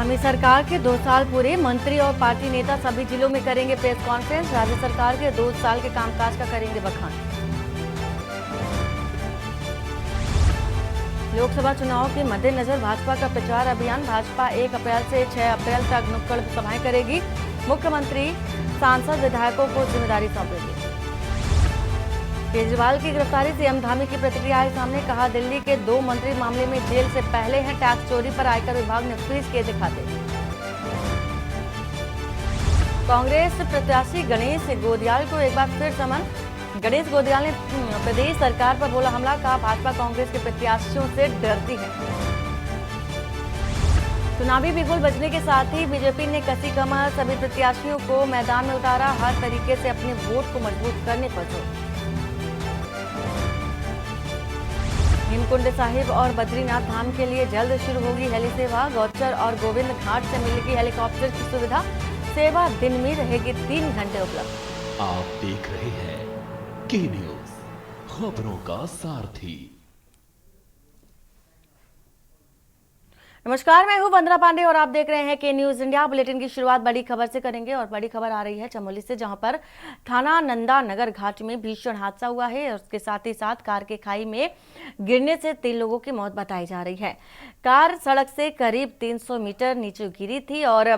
आगामी सरकार के 2 साल पूरे, मंत्री और पार्टी नेता सभी जिलों में करेंगे प्रेस कॉन्फ्रेंस। राज्य सरकार के 2 साल के कामकाज का करेंगे बखान। लोकसभा चुनाव के मद्देनजर भाजपा का प्रचार अभियान। भाजपा 1 अप्रैल से 6 अप्रैल तक नुक्कड़ सभाएं करेगी। मुख्यमंत्री सांसद विधायकों को जिम्मेदारी सौंपेगी। केजरीवाल की गिरफ्तारी से सीएम धामी की प्रतिक्रिया आई सामने। कहा, दिल्ली के 2 मंत्री मामले में जेल से पहले हैं। टैक्स चोरी पर आयकर विभाग ने फ्रीज किए दिखाते। कांग्रेस प्रत्याशी गणेश गोदियाल को एक बार फिर समन। गणेश गोदियाल ने प्रदेश सरकार पर बोला हमला। कहा, भाजपा कांग्रेस के प्रत्याशियों से डरती है। चुनावी बिगुल बजने के साथ ही बीजेपी ने कसी कमर। सभी प्रत्याशियों को मैदान में उतारा। हर तरीके से अपने वोट को मजबूत करने पर जोर। हेमकुंड साहिब और बद्रीनाथ धाम के लिए जल्द शुरू होगी हेली सेवा। गौचर और गोविंद घाट से मिलेगी हेलीकॉप्टर की सुविधा। सेवा दिन में रहेगी 3 घंटे उपलब्ध। आप देख रहे हैं के न्यूज, खबरों का सारथी। नमस्कार, मैं हूं वंदना पांडे और आप देख रहे हैं के न्यूज इंडिया। बुलेटिन की शुरुआत बड़ी खबर से करेंगे और बड़ी खबर आ रही है चमोली से, जहां पर थाना नंदा नगर घाट में भीषण हादसा हुआ है और उसके साथ ही साथ कार के खाई में गिरने से 3 लोगों की मौत बताई जा रही है। कार सड़क से करीब 300 मीटर नीचे गिरी थी और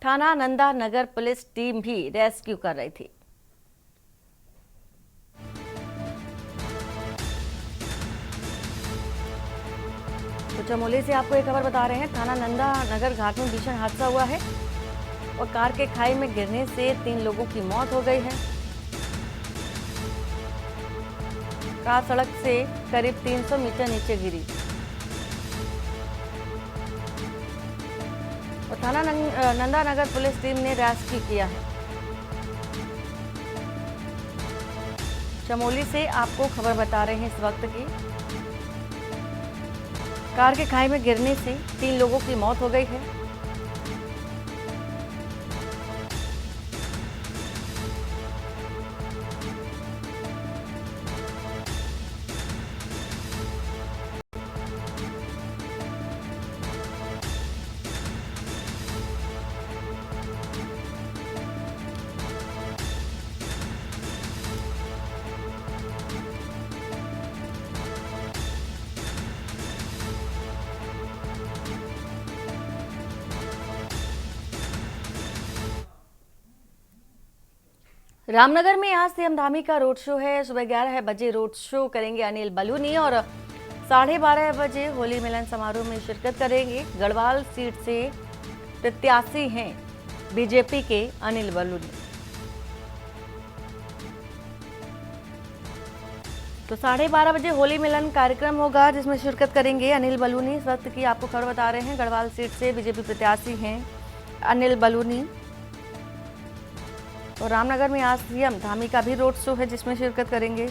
थाना नंदा नगर पुलिस टीम भी रेस्क्यू कर रही थी। तो चमोली से आपको एक खबर बता रहे हैं। थाना नंदा नगर घाट में भीषण हादसा हुआ है और कार के खाई में गिरने से 3 लोगों की मौत हो गई है। कार सड़क से करीब 300 मीटर नीचे गिरी और थाना नंदा नगर पुलिस टीम ने रेस्क्यू किया है। चमोली से आपको खबर बता रहे हैं इस वक्त की। कार के खाई में गिरने से 3 लोगों की मौत हो गई है। रामनगर में आज सीएम धामी का रोड शो है। सुबह 11 बजे रोड शो करेंगे अनिल बलूनी और 12:30 बजे होली मिलन समारोह में शिरकत करेंगे। गढ़वाल सीट से प्रत्याशी हैं बीजेपी के अनिल बलूनी। तो 12:30 बजे होली मिलन कार्यक्रम होगा जिसमें शिरकत करेंगे अनिल बलूनी। इस वक्त की आपको खबर बता रहे हैं। गढ़वाल सीट से बीजेपी प्रत्याशी हैं अनिल बलूनी और रामनगर में आज सीएम धामी का भी रोड शो है जिसमें शिरकत करेंगे।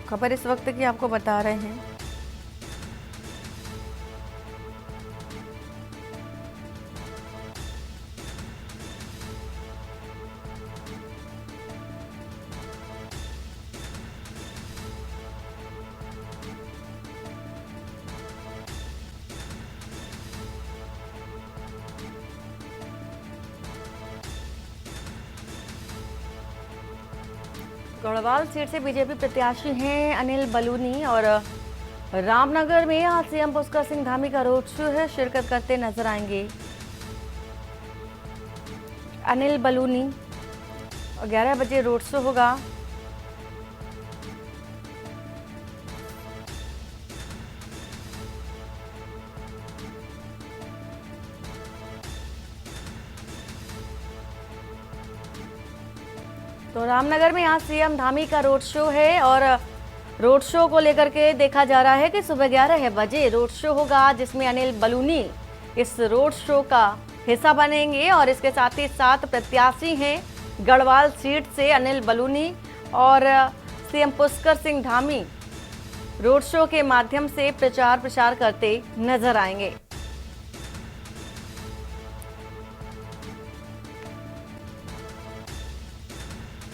खबर इस वक्त की आपको बता रहे हैं। गढ़वाल सीट से बीजेपी प्रत्याशी हैं अनिल बलूनी और रामनगर में आज सीएम पुष्कर सिंह धामी का रोड शो है। शिरकत करते नजर आएंगे अनिल बलूनी और 11 बजे रोड शो होगा। तो रामनगर में आज सीएम धामी का रोड शो है और रोड शो को लेकर के देखा जा रहा है कि सुबह 11 बजे रोड शो होगा जिसमें अनिल बलूनी इस रोड शो का हिस्सा बनेंगे और इसके साथ ही 7 प्रत्याशी हैं गढ़वाल सीट से अनिल बलूनी और CM Pushkar Singh Dhami road show के माध्यम से प्रचार प्रसार करते नजर आएंगे।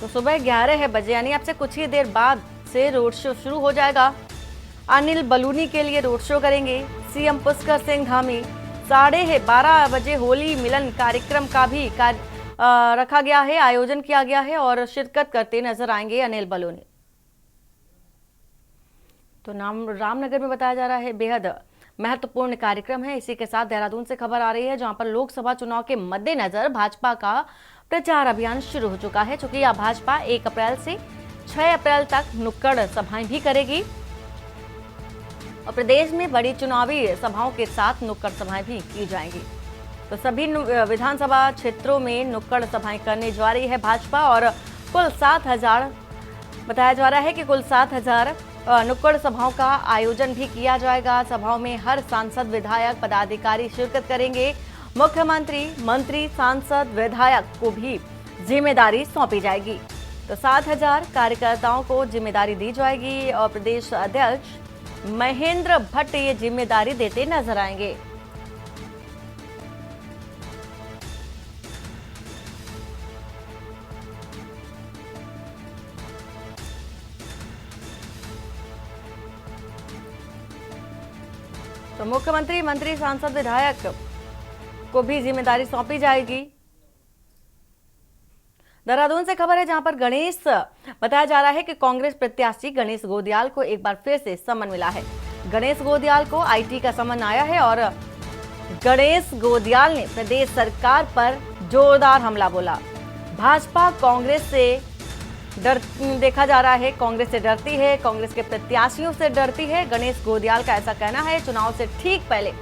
तो सुबह 11 बजे यानी अब से कुछ ही देर बाद से रोड शो शुरू हो जाएगा। अनिल बलूनी के लिए रोड शो करेंगे सीएम पुष्कर सिंह धामी। 12:30 बजे होली मिलन कार्यक्रम का भी रखा गया है, आयोजन किया गया है और शिरकत करते नजर आएंगे अनिल बलूनी। तो नाम रामनगर में बताया जा रहा है बेहद महत्वपूर्ण कार्यक्रम है। इसी के साथ देहरादून से खबर आ रही है जहां पर लोकसभा चुनाव के मद्देनजर भाजपा का प्रचार अभियान शुरू हो चुका है। चूंकि यह भाजपा 1 अप्रैल से 6 अप्रैल तक नुक्कड़ सभाएं भी करेगी और प्रदेश में बड़ी चुनावी सभाओं के साथ नुक्कड़ सभाएं भी की जाएंगी। तो सभी विधानसभा क्षेत्रों में नुक्कड़ सभाएं करने जा रही है भाजपा और कुल 7,000 बताया जा रहा है कि कुल 7,000 नुक्कड़ सभाओं का आयोजन भी किया जाएगा। सभाओं में हर सांसद, विधायक, पदाधिकारी शिरकत करेंगे। मुख्यमंत्री, मंत्री, सांसद, विधायक को भी जिम्मेदारी सौंपी जाएगी। तो 7,000 कार्यकर्ताओं को जिम्मेदारी दी जाएगी और प्रदेश अध्यक्ष महेंद्र भट्ट ये जिम्मेदारी देते नजर आएंगे। तो मुख्यमंत्री, मंत्री, सांसद, विधायक को भी जिम्मेदारी सौंपी जाएगी। देहरादून से खबर है जहां पर बताया जा रहा है कि कांग्रेस प्रत्याशी गणेश गोदियाल को एक बार फिर से समन मिला है। गणेश गोदियाल को आईटी का समन आया है और गणेश गोदियाल ने प्रदेश सरकार पर जोरदार हमला बोला। भाजपा कांग्रेस से देखा जा रहा है, कांग्रेस से डरती है, कांग्रेस के प्रत्याशियों से डरती है। गणेश गोदियाल का ऐसा कहना है चुनाव से ठीक पहले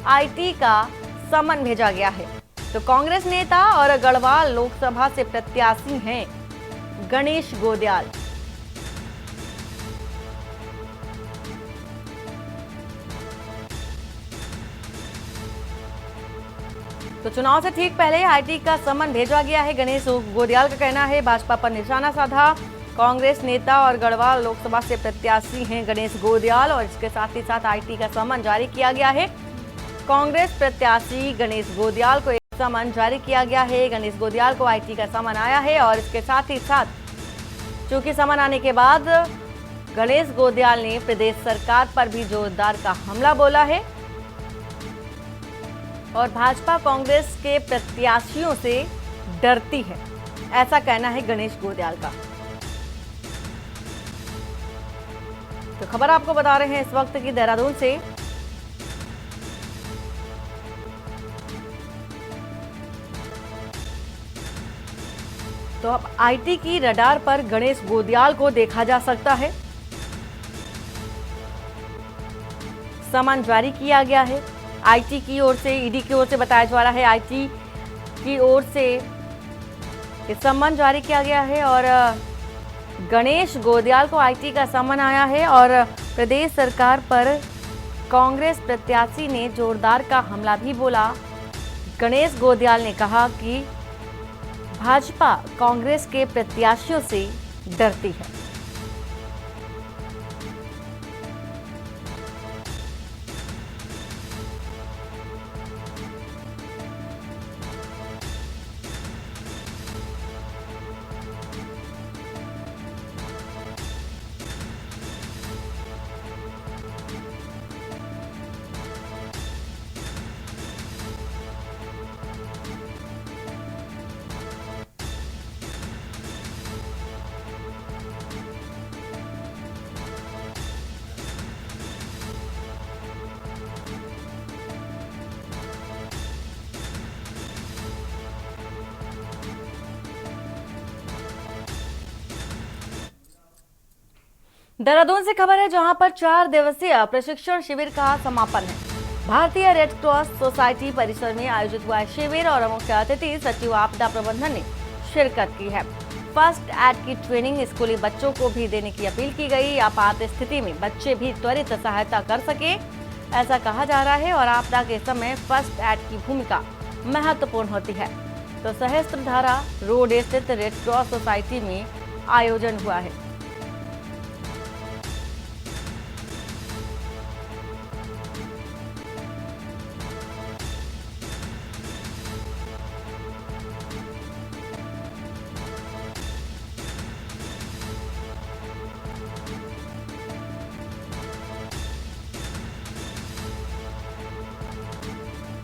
आईटी का समन भेजा गया है। तो कांग्रेस नेता और गढ़वाल लोकसभा से प्रत्याशी हैं गणेश गोदियाल। तो चुनाव से ठीक पहले आईटी का समन भेजा गया है। गणेश गोदियाल का कहना है भाजपा पर निशाना साधा। कांग्रेस नेता और गढ़वाल लोकसभा से प्रत्याशी हैं गणेश गोदियाल और इसके साथ ही साथ आईटी का समन जारी किया गया है। कांग्रेस प्रत्याशी गणेश गोदियाल को एक समन जारी किया गया है। गणेश गोदियाल को आईटी का समन आया है और इसके साथ ही साथ चूंकि समन आने के बाद गणेश गोदियाल ने प्रदेश सरकार पर भी जोरदार का हमला बोला है और भाजपा कांग्रेस के प्रत्याशियों से डरती है, ऐसा कहना है गणेश गोदियाल का। तो खबर आपको बता रहे हैं इस वक्त की देहरादून से। तो अब आईटी की रडार पर गणेश गोदियाल को देखा जा सकता है। समन जारी किया गया है आईटी की ओर से, ईडी की ओर से बताया जा रहा है आईटी की ओर से समन जारी किया गया है और गणेश गोदियाल को आईटी का समन आया है और प्रदेश सरकार पर कांग्रेस प्रत्याशी ने जोरदार का हमला भी बोला। गणेश गोदियाल ने कहा कि भाजपा कांग्रेस के प्रत्याशियों से डरती है। देहरादून से खबर है जहां पर 4 दिवसीय प्रशिक्षण शिविर का समापन है। भारतीय रेड क्रॉस सोसाइटी परिसर में आयोजित हुआ शिविर और मुख्य अतिथि सचिव आपदा प्रबंधन ने शिरकत की है। फर्स्ट एड की ट्रेनिंग स्कूली बच्चों को भी देने की अपील की गई। आपात स्थिति में बच्चे भी त्वरित सहायता कर सके, ऐसा कहा जा रहा है और आपदा के समय फर्स्ट एड की भूमिका महत्वपूर्ण होती है। तो सहस्त्रधारा रोड स्थित रेड क्रॉस सोसाइटी में आयोजन हुआ है।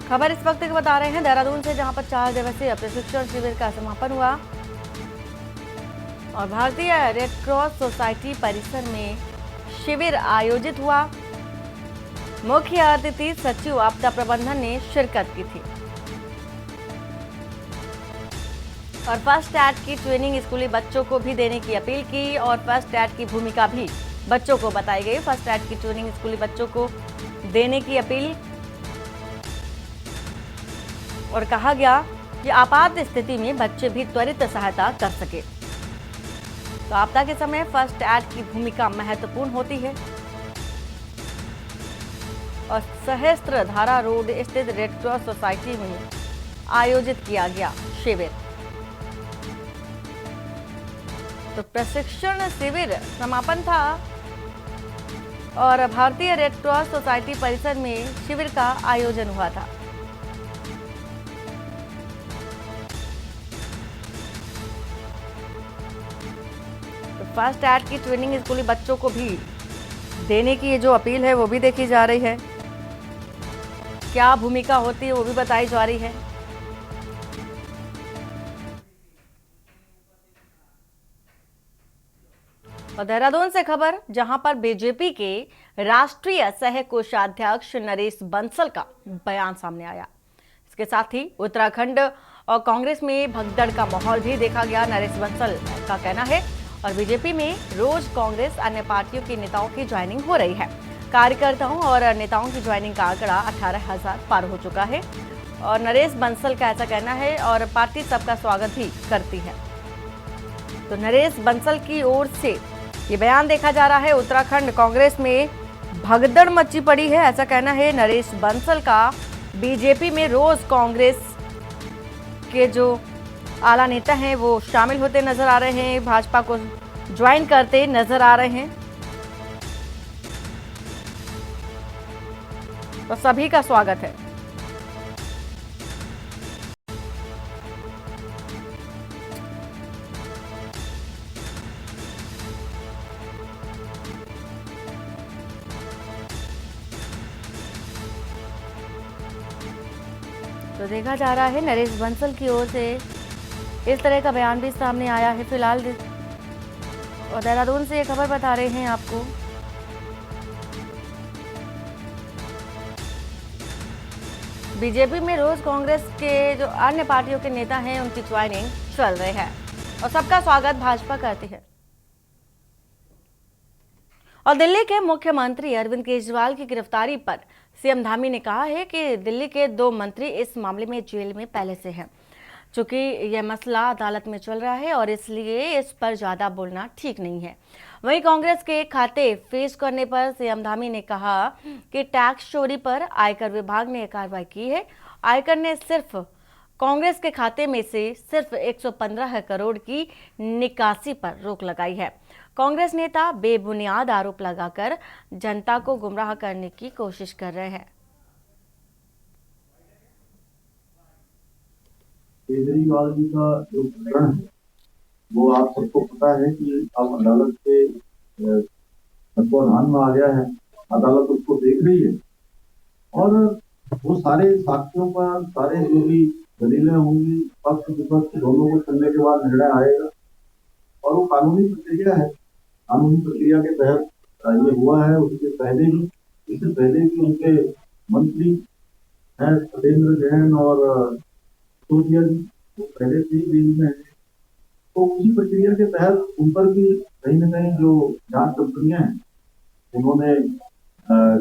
खबर इस वक्त की बता रहे हैं देहरादून से, जहां पर 4 दिवसीय प्रशिक्षण शिविर का समापन हुआ और भारतीय रेड क्रॉस सोसाइटी परिसर में शिविर आयोजित हुआ। मुख्य अतिथि सचिव आपदा प्रबंधन ने शिरकत की थी और फर्स्ट एड की ट्रेनिंग स्कूली बच्चों को भी देने की अपील की और फर्स्ट एड की भूमिका भी बच्चों को बताई गई। फर्स्ट एड की ट्रेनिंग स्कूली बच्चों को देने की अपील और कहा गया कि आपात स्थिति में बच्चे भी त्वरित सहायता कर सके। तो आपदा के समय फर्स्ट एड की भूमिका महत्वपूर्ण होती है और सहस्त्र धारा रोड स्थित रेड क्रॉस सोसाइटी में आयोजित किया गया शिविर। तो प्रशिक्षण शिविर समापन था और भारतीय रेड क्रॉस सोसाइटी परिसर में शिविर का आयोजन हुआ था। तो फर्स्ट एड की ट्रेनिंग स्कूली बच्चों को भी देने की जो अपील है वो भी देखी जा रही है। क्या भूमिका होती है वो भी बताई जा रही है। और देहरादून से खबर, जहां पर बीजेपी के राष्ट्रीय सह कोषाध्यक्ष नरेश बंसल का बयान सामने आया। इसके साथ ही उत्तराखंड और कांग्रेस में भगदड़ का माहौल भी देखा गया। नरेश बंसल का कहना है और बीजेपी में रोज कांग्रेस अन्य पार्टियों के नेताओं की ज्वाइनिंग हो रही है। कार्यकर्ताओं और नेताओं की ज्वाइनिंग का आंकड़ा 18,000 पार हो चुका है और नरेश बंसल का ऐसा कहना है और पार्टी सबका स्वागत भी करती है। तो नरेश बंसल की ओर से ये बयान देखा जा रहा है। उत्तराखंड कांग्रेस में भगदड़ मची पड़ी है, ऐसा कहना है नरेश बंसल का। बीजेपी में रोज कांग्रेस के जो आला नेता हैं वो शामिल होते नजर आ रहे हैं, भाजपा को ज्वाइन करते नजर आ रहे हैं। तो सभी का स्वागत है। तो देखा जा रहा है नरेश बंसल की ओर से इस तरह का बयान भी सामने आया है फिलहाल। और देहरादून से ये खबर बता रहे हैं आपको। बीजेपी में रोज कांग्रेस के जो अन्य पार्टियों के नेता हैं उनकी ज्वाइनिंग चल रही है और सबका स्वागत भाजपा करती है। और दिल्ली के मुख्यमंत्री अरविंद केजरीवाल की गिरफ्तारी पर सीएम धामी ने कहा है कि दिल्ली के 2 मंत्री इस मामले में जेल में पहले से हैं। चूंकि यह मसला अदालत में चल रहा है और इसलिए इस पर ज्यादा बोलना ठीक नहीं है। वहीं कांग्रेस के खाते फ्रीज करने पर सीएम धामी ने कहा कि टैक्स चोरी पर आयकर विभाग ने कार्रवाई की है। आयकर ने सिर्फ कांग्रेस के खाते में से सिर्फ 115 करोड़ की निकासी पर रोक लगाई है। कांग्रेस नेता बेबुनियाद आरोप लगाकर जनता को गुमराह करने की कोशिश कर रहे हैं। केजरीवाल जी का जो प्रकरण है वो आप सबको पता है कि अब अदालत के तत्वाधान में आ गया है। अदालत उसको देख रही है और वो सारे साक्ष्यों पर सारे जो भी दलीलें होंगी पक्ष विपक्ष दोनों को सुनने के बाद निर्णय आएगा और वो कानूनी प्रक्रिया है। कानूनी प्रक्रिया के तहत ये हुआ है। इससे पहले भी उनके मंत्री हैं सत्येंद्र जैन और सोनिया जी वो पहले से ही जेल में है। तो उसी प्रक्रिया के तहत उन पर भी कहीं न कहीं जो जांच कंपनियां हैं उन्होंने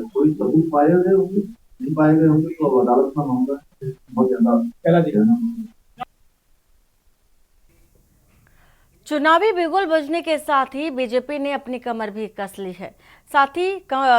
कोई सबूत पाए गए होंगे, नहीं पाए गए होंगे तो अब अदालत में मामला बहुत ज्यादा पहला दिखाना। चुनावी बिगुल बजने के साथ ही बीजेपी ने अपनी कमर भी कस ली है। साथ ही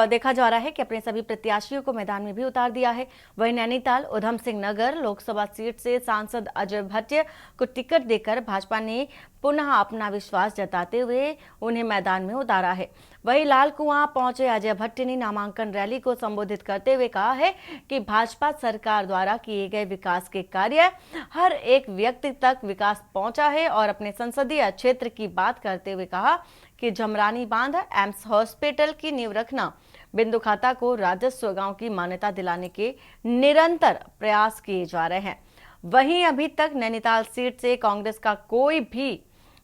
देखा जा रहा है कि अपने सभी प्रत्याशियों को मैदान में भी उतार दिया है। वहीं नैनीताल उधम सिंह नगर लोकसभा सीट से सांसद अजय भट्ट को टिकट देकर भाजपा ने पुनः अपना विश्वास जताते हुए उन्हें मैदान में उतारा है। वहीं लाल कुआं पहुंचे अजय भट्ट ने नामांकन रैली को संबोधित करते हुए कहा है कि भाजपा सरकार द्वारा किए गए विकास के कार्य हर एक व्यक्ति तक विकास पहुंचा है और अपने संसदीय क्षेत्र की बात करते हुए कहा कि जमरानी बांध एम्स हॉस्पिटल की नींव रखना बिंदु खाता को राजस्व गांव की मान्यता दिलाने के निरंतर प्रयास किए जा रहे हैं। वहीं अभी तक नैनीताल सीट से कांग्रेस का कोई भी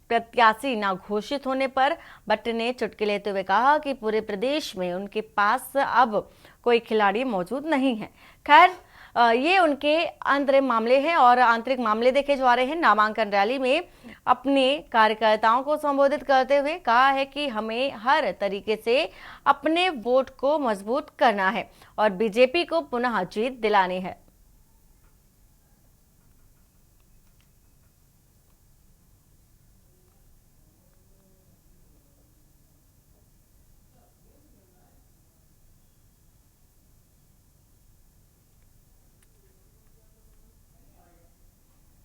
प्रत्याशी न घोषित होने पर भट्ट ने चुटकी लेते हुए कहा कि पूरे प्रदेश में उनके पास अब कोई खिलाड़ी मौजूद नहीं है। खैर, ये उनके आंतरिक मामले हैं और आंतरिक मामले देखे जा रहे हैं। नामांकन रैली में अपने कार्यकर्ताओं को संबोधित करते हुए कहा है कि हमें हर तरीके से अपने वोट को मजबूत करना है और बीजेपी को पुनः जीत दिलानी है।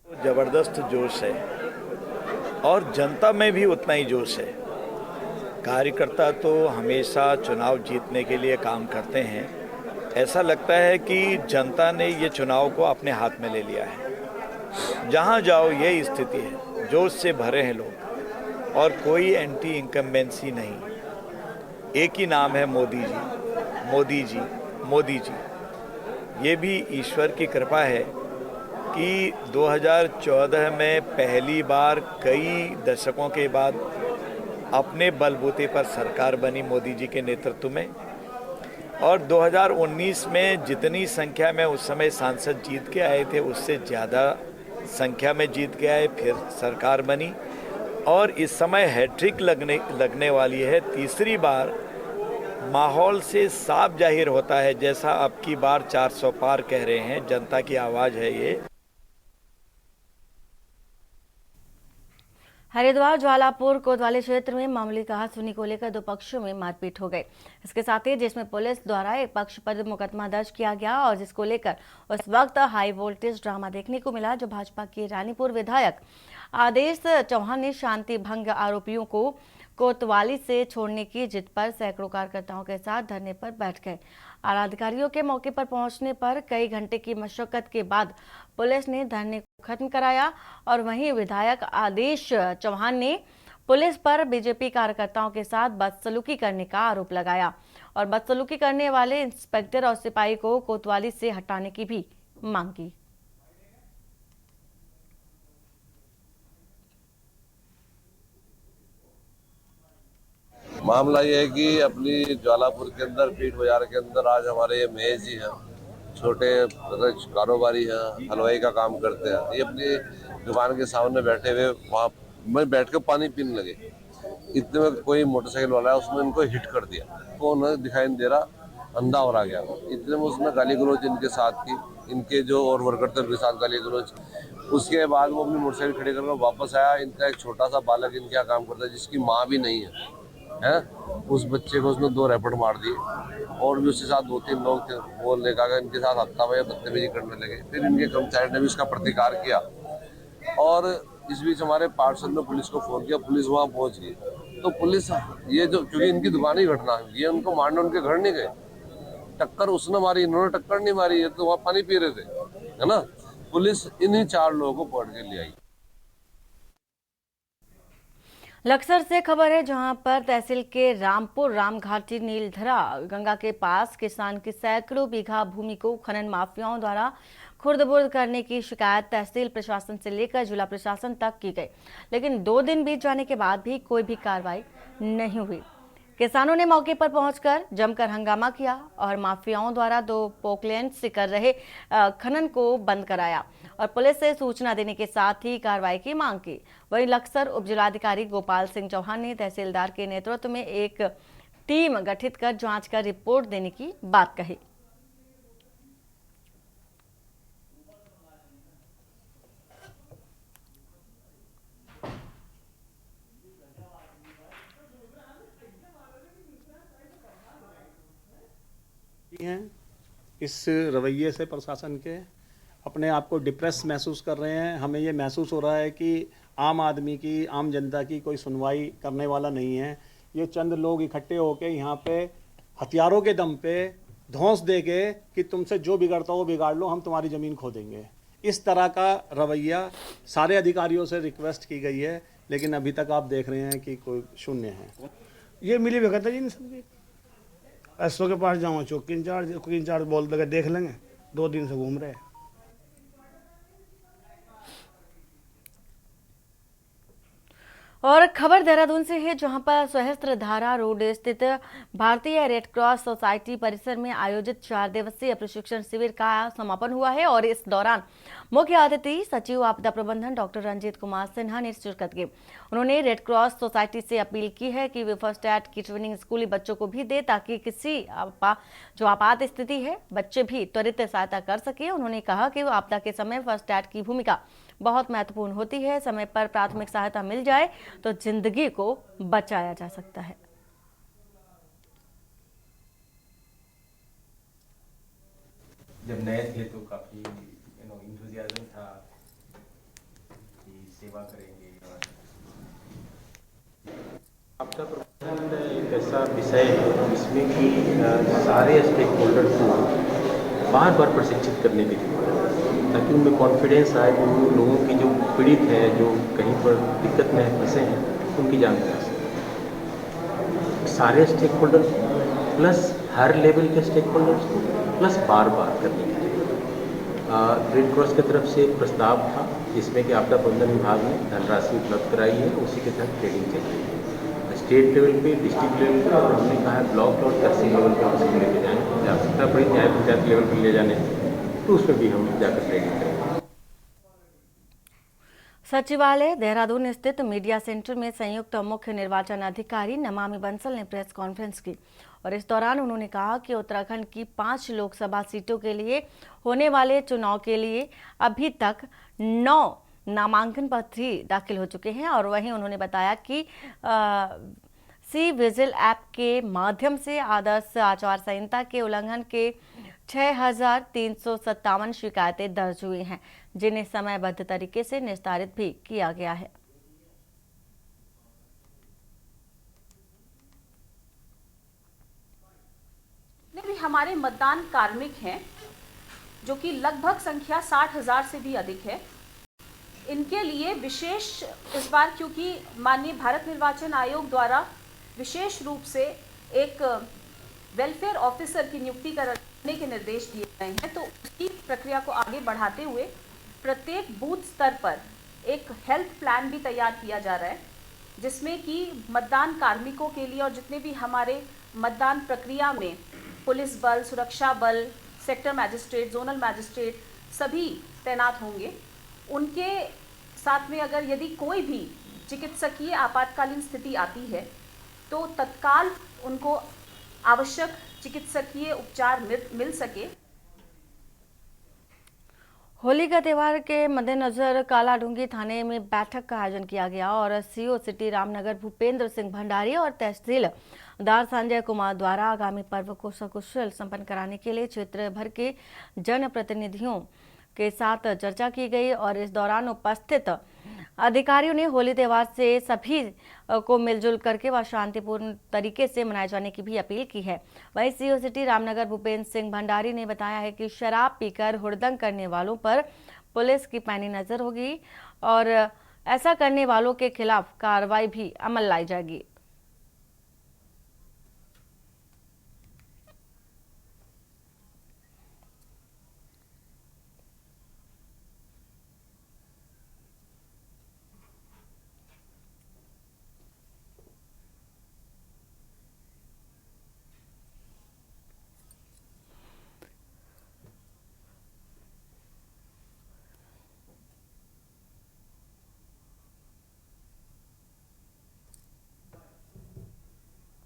जबरदस्त जोश है और जनता में भी उतना ही जोश है। कार्यकर्ता तो हमेशा चुनाव जीतने के लिए काम करते हैं। ऐसा लगता है कि जनता ने ये चुनाव को अपने हाथ में ले लिया है। जहां जाओ यही स्थिति है, जोश से भरे हैं लोग और कोई एंटी इनकम्बेंसी नहीं। एक ही नाम है मोदी जी, मोदी जी, मोदी जी। ये भी ईश्वर की कृपा है कि 2014 में पहली बार कई दशकों के बाद अपने बलबूते पर सरकार बनी मोदी जी के नेतृत्व में, और 2019 में जितनी संख्या में उस समय सांसद जीत के आए थे उससे ज़्यादा संख्या में जीत के आए, फिर सरकार बनी और इस समय हैट्रिक लगने वाली है। तीसरी बार माहौल से साफ जाहिर होता है, जैसा अब की बार 400 पार कह रहे हैं, जनता की आवाज़ है ये। हरिद्वार ज्वालापुर कोतवाली क्षेत्र में मामूली कहासुनी को लेकर दो पक्षों में मारपीट हो गई। इसके साथ ही जिसमें पुलिस द्वारा एक पक्ष पर मुकदमा दर्ज किया गया और जिसको लेकर उस वक्त हाई वोल्टेज ड्रामा देखने को मिला, जो भाजपा के रानीपुर विधायक आदेश चौहान ने शांति भंग आरोपियों को कोतवाली से छोड़ने की जिद पर सैकड़ों कार्यकर्ताओं के साथ धरने पर बैठ गए। आला अधिकारियों के मौके पर पहुंचने पर कई घंटे की मशक्कत के बाद पुलिस ने धरने को खत्म कराया और वहीं विधायक आदेश चौहान ने पुलिस पर बीजेपी कार्यकर्ताओं के साथ बदसलूकी करने का आरोप लगाया और बदसलूकी करने वाले इंस्पेक्टर और सिपाही को कोतवाली से हटाने की भी मांग की। मामला ये है कि अपनी ज्वालापुर के अंदर पीट बाजार के अंदर आज हमारे ये महेश जी हैं, छोटे कारोबारी हैं, हलवाई का काम करते हैं। ये अपनी दुकान के सामने बैठे हुए वहाँ में बैठ के पानी पीने लगे। इतने में कोई मोटरसाइकिल वाला है, उसने इनको हिट कर दिया। तो उन्हें दिखाई नहीं दे रहा, अंधा हो गया। इतने में उसने गाली गलौज इनके साथ की, इनके जो और वर्कर थे उनके साथ गाली गलौज। उसके बाद वो अपनी मोटरसाइकिल खड़ी करके वापस आया। इनका एक छोटा सा बालक इनके यहाँ काम करता है जिसकी माँ भी नहीं है, उस बच्चे को उसने 2 रैपट मार दिए और भी उसके साथ 2-3 लोग थे। वो लेकर इनके साथ हत्याबाजी बदतमीजी करने लगे। फिर इनके कर्मचारी ने भी इसका प्रतिकार किया और इस बीच हमारे पार्षद ने पुलिस को फोन किया। पुलिस वहाँ पहुँच गई तो पुलिस ये जो क्योंकि इनकी दुकान ही घटना है, ये उनको मारने उनके घर नहीं गए। टक्कर उसने मारी, इन्होंने टक्कर नहीं मारी, ये तो वहाँ पानी पी रहे थे, है ना। पुलिस इन्हीं 4 लोगों को पकड़ के ले आई। लक्सर से खबर है, जहां पर तहसील के रामपुर रामघाटी नीलधरा गंगा के पास किसान की सैकड़ों बीघा भूमि को खनन माफियाओं द्वारा खुर्द-बुर्द करने की शिकायत तहसील प्रशासन से लेकर जिला प्रशासन तक की गई, लेकिन 2 दिन बीत जाने के बाद भी कोई भी कार्रवाई नहीं हुई। किसानों ने मौके पर पहुंचकर जमकर हंगामा किया और माफियाओं द्वारा 2 पोकलैंड से कर रहे खनन को बंद कराया और पुलिस से सूचना देने के साथ ही कार्रवाई की मांग की। वहीं लक्सर उपजिलाधिकारी गोपाल सिंह चौहान ने तहसीलदार के नेतृत्व में एक टीम गठित कर जांच कर रिपोर्ट देने की बात कही। हैं इस रवैये से प्रशासन के अपने आप को डिप्रेस महसूस कर रहे हैं। हमें ये महसूस हो रहा है कि आम आदमी की, आम जनता की कोई सुनवाई करने वाला नहीं है। ये चंद लोग इकट्ठे होकर यहाँ पे हथियारों के दम पे धौंस देके कि तुमसे जो बिगड़ता हो बिगाड़ लो, हम तुम्हारी ज़मीन खो देंगे। इस तरह का रवैया सारे अधिकारियों से रिक्वेस्ट की गई है, लेकिन अभी तक आप देख रहे हैं कि कोई शून्य है। ये मिली भगत है जी इन सबकी। एसओ के पास जाऊँ, चौकी इंचार्ज बोलते कि देख लेंगे, 2 दिन से घूम रहे हैं। और खबर देहरादून से है, जहां पर सहस्त्रधारा रोड स्थित भारतीय रेड क्रॉस सोसाइटी परिसर में आयोजित 4 दिवसीय प्रशिक्षण शिविर का समापन हुआ है और इस दौरान मुख्य अतिथि सचिव आपदा प्रबंधन डॉक्टर रंजीत कुमार सिन्हा ने शिरकत की। उन्होंने रेड क्रॉस सोसाइटी से अपील की है कि वे फर्स्ट एड की ट्रेनिंग स्कूली बच्चों को भी दे, ताकि किसी जो आपात स्थिति है बच्चे भी त्वरित सहायता कर सके। उन्होंने कहा कि आपदा के समय फर्स्ट एड की भूमिका बहुत महत्वपूर्ण होती है। समय पर प्राथमिक सहायता मिल जाए तो जिंदगी को बचाया जा सकता है। जब नए थे तो काफी इंथुजियाज्म था कि सेवा करेंगे। आपदा प्रबंधन एक ऐसा विषय है जिसमें कि सारे स्टेक होल्डर्स को बार बार प्रशिक्षित करने की जरूरत है, ताकि उनमें कॉन्फिडेंस आए, वो लोगों की जो पीड़ित हैं, जो कहीं पर दिक्कत में फंसे हैं, उनकी जान बचा सके। सारे स्टेक होल्डर्स प्लस हर लेवल के स्टेक होल्डर्स को प्लस बार बार करने की जरूरत। रेड क्रॉस की तरफ से एक प्रस्ताव था जिसमें कि आपदा प्रबंधन विभाग ने धनराशि उपलब्ध कराई है, उसी के तहत ट्रेनिंग चल रही है। स्टेट लेवल पे, डिस्ट्रिक्ट लेवल पे, और हमने कहा है ब्लॉक और तहसील लेवल पे हम उसको लेके जाएंगे। जब आवश्यकता पड़ी न्याय पंचायत लेवल पर ले जाने तो उसमें भी हम जाकर ट्रेनिंग करेंगे। सचिवालय देहरादून स्थित मीडिया सेंटर में संयुक्त मुख्य निर्वाचन अधिकारी नमामि बंसल ने प्रेस कॉन्फ्रेंस की और इस दौरान उन्होंने कहा कि उत्तराखंड की 5 लोकसभा सीटों के लिए होने वाले चुनाव के लिए अभी तक 9 नामांकन पत्र ही दाखिल हो चुके हैं। और वहीं उन्होंने बताया कि सी विजिल ऐप के माध्यम से आदर्श आचार संहिता के उल्लंघन के 6,357 शिकायतें दर्ज हुई हैं, जिन्हें समयबद्ध तरीके से निस्तारित भी किया गया है। भी हमारे मतदान कार्मिक हैं, जो कि लगभग संख्या 60,000 से भी अधिक है। इनके लिए विशेष इस बार, क्योंकि माननीय भारत निर्वाचन आयोग द्वारा विशेष रूप से एक वेलफेयर ऑफिसर की नियुक्ति करने के निर्देश दिए गए हैं, तो उसकी प्रक्रिया को आगे बढ़ाते हुए प्रत्येक बूथ स्तर पर एक हेल्थ प्लान भी तैयार किया जा रहा है, जिसमें कि मतदान कार्मिकों के लिए और जितने भी हमारे मतदान प्रक्रिया में पुलिस बल, सुरक्षा बल, सेक्टर मैजिस्ट्रेट, जोनल मैजिस्ट्रेट सभी तैनात होंगे। उनके साथ में अगर यदि कोई भी चिकित्सकीय आपातकालीन स्थिति आती है तो तत्काल उनको आवश्यक चिकित्सकीय उपचार मिल सके। होली का त्यौहार के मद्देनजर कालाडूंगी थाने में बैठक का आयोजन किया गया और सीओ सिटी रामनगर भूपेंद्र सिंह भंडारी और तहसीलदार संजय कुमार द्वारा आगामी पर्व को सकुशल संपन्न कराने के लिए क्षेत्र भर के जनप्रतिनिधियों के साथ चर्चा की गई और इस दौरान उपस्थित अधिकारियों ने होली त्यौहार से सभी को मिलजुल करके व शांतिपूर्ण तरीके से मनाए जाने की भी अपील की है। वहीं सीओ सिटी रामनगर भूपेंद्र सिंह भंडारी ने बताया है कि शराब पीकर हुड़दंग करने वालों पर पुलिस की पैनी नजर होगी और ऐसा करने वालों के खिलाफ कार्रवाई भी अमल लाई जाएगी।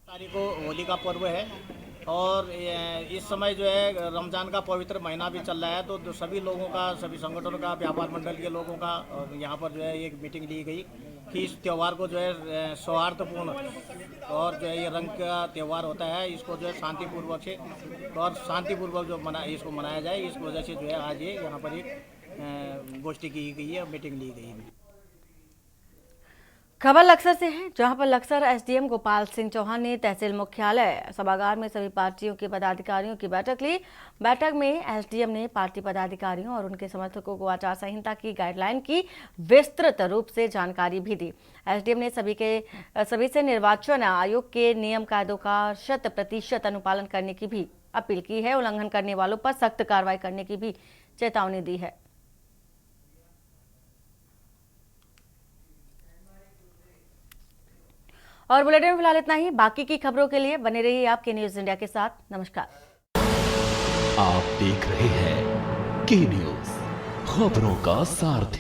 तारीख को होली का पर्व है और इस समय जो है रमज़ान का पवित्र महीना भी चल रहा है, तो सभी लोगों का, सभी संगठनों का, व्यापार मंडल के लोगों का और यहाँ पर जो है एक मीटिंग ली गई कि इस त्यौहार को जो है सौहार्दपूर्ण और जो है ये रंग का त्यौहार होता है, इसको जो है शांतिपूर्वक से और शांतिपूर्वक जो इसको मनाया जाए। इस वजह से जो है आज ये यहाँ पर एक गोष्ठी की गई है, मीटिंग ली गई है। खबर लक्सर से है, जहां पर लक्सर एसडीएम गोपाल सिंह चौहान ने तहसील मुख्यालय सभागार में सभी पार्टियों के पदाधिकारियों की बैठक ली। बैठक में एसडीएम ने पार्टी पदाधिकारियों और उनके समर्थकों को आचार संहिता की गाइडलाइन की विस्तृत रूप से जानकारी भी दी। एसडीएम ने सभी से निर्वाचन आयोग के नियम कायदों का 100% अनुपालन करने की भी अपील की है। उल्लंघन करने वालों पर सख्त कार्रवाई करने की भी चेतावनी दी है। और बुलेटिन में फिलहाल इतना ही। बाकी की खबरों के लिए बने रहिए आपके न्यूज इंडिया के साथ। नमस्कार। आप देख रहे हैं के न्यूज, खबरों का सारथी।